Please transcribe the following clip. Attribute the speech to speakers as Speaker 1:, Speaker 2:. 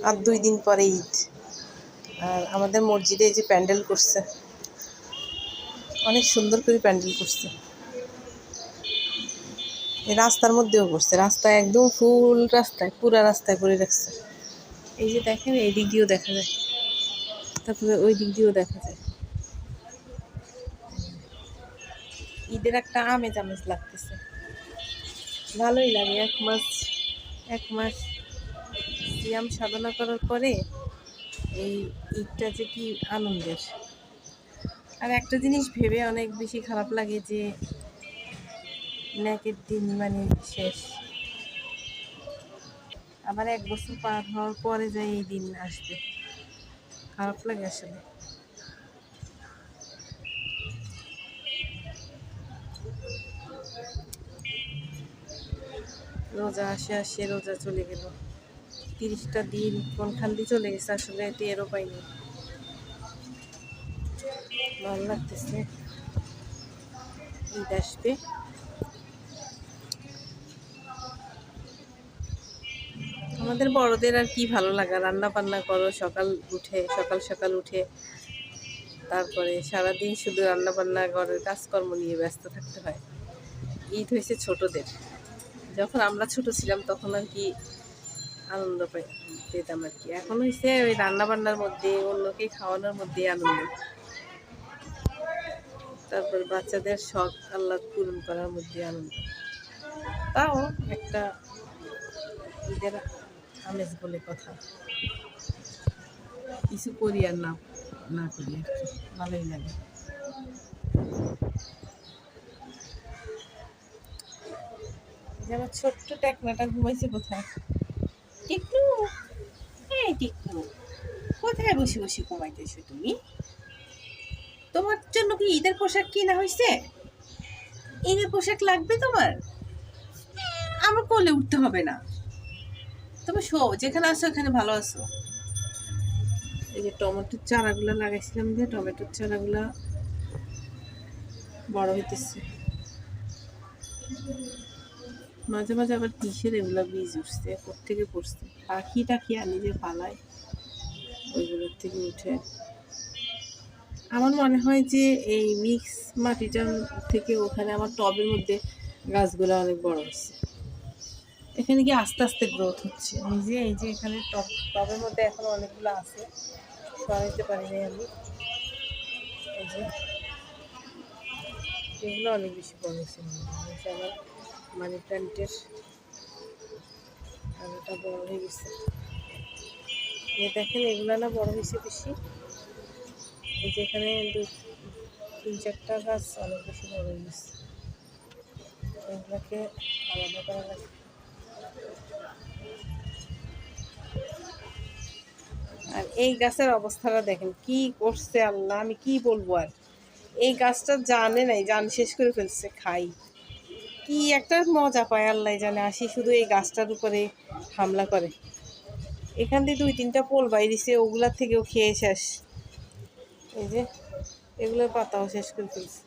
Speaker 1: আর 2 দিন পরে ঈদ। আর আমাদের মসজিদে এই যে প্যান্ডেল করছে, অনেক সুন্দর করে প্যান্ডেল করছে। এই রাস্তার মধ্যেও করছে, রাস্তায় একদম ফুল রাস্তায়, পুরা রাস্তায় করে রাখছে। এই যে দেখেন, এই দিক দিয়েও দেখা যায়, তারপরে ওই দিক দিয়েও দেখা যায়। ঈদের একটা আমেজ আমেজ লাগতেছে, ভালোই লাগে। এক মাস সিয়াম সাধনা করার পরে এই ঈদটা যে কি আনন্দের। আর একটা জিনিস ভেবে অনেক বেশি খারাপ লাগে যে ন্যাকের দিন মানে শেষ, আবার 1 বছর পার হওয়ার পরে যাই এই দিন আসবে, খারাপ লাগে আসলে। রোজা আসে রোজা চলে গেল, 30টা দিন কোনখান দিয়ে চলে গেছে আসলে টেরও পাইনি। ভালো লাগতেছে, ঈদ আসবে। আমাদের বড়দের আর কি ভালো লাগা, রান্না বান্না করো সকাল সকাল উঠে, তারপরে সারাদিন শুধু রান্না বান্না ঘরের কাজকর্ম নিয়ে ব্যস্ত থাকতে হয়। ঈদ হয়েছে ছোটদের, যখন আমরা ছোট ছিলাম তখন আর কি আনন্দ পেতাম আর কি। এখন হয়েছে ওই রান্না বান্নার মধ্যে, অন্যকে খাওয়ানোর মধ্যে আনন্দ, তারপর বাচ্চাদের শখ আহ্লাদ পূরণ করার মধ্যে আনন্দ। তাও একটা ঈদের আমেজ বলে কথা, কিছু করি আর না করি আর কি, ভালোই লাগে। যেমন ছোট্ট টেকনাটা ঘুমাইছে কোথায়, টিকলু, এই টিকলু, কোথায় বসে বসে ঘুমাইতেছো তুমি? তোমার জন্য কি ঈদের পোশাক কিনা হয়েছে? ঈদের পোশাক লাগবে তোমার? আমার কোলে উঠতে হবে না, তুমি শো, যেখানে আছো ওখানে ভালো আছো। এই যে টমেটোর চারাগুলা লাগাইছিলাম, যে টমেটোর চারাগুলা বড় হইতেছে, মাঝে মাঝে আবার কিসের এগুলা বীজ উঠছে, কোত্থেকে পড়ছে, পাখি টাখি আনি যে পালায়, ওইগুলোর থেকে উঠে। আমার মনে হয় যে এই মিক্স মাটিটার থেকে ওখানে আমার টবের মধ্যে গাছগুলো অনেক বড় হচ্ছে, এখানে কি আস্তে আস্তে গ্রোথ হচ্ছে। এই যে এখানে টবের মধ্যে এখন অনেকগুলো আছে, সরাইতে পারি নাই আমি। এই যে এগুলো অনেক বেশি বড় হয়েছে, আমার মানি প্ল্যান্টের আগাটা বড় হয়ে গেছে। দেখেন এগুলো না বড় হয়েছে বেশি, এই যে এখানে 3-4টা গাছ অনেক বেশি বড় হয়ে গেছে, এগুলোকে আলাদা করা লাগে। আর এই গাছের অবস্থাটা দেখেন কি করছে আল্লাহ, আমি কি বলবো আর। এই গাছটা জানে নাই, জান শেষ করে ফেলছে, খাই কি একটা মজা পায় আল্লাহ জানে। আসি শুধু এই গাছটার উপরে হামলা করে, এখান দিয়ে 2-3টা পোল বাইরেছে, ওগুলার থেকেও খেয়ে শেষ। এই যে এগুলোর পাতাও শেষ করে ফেলছে।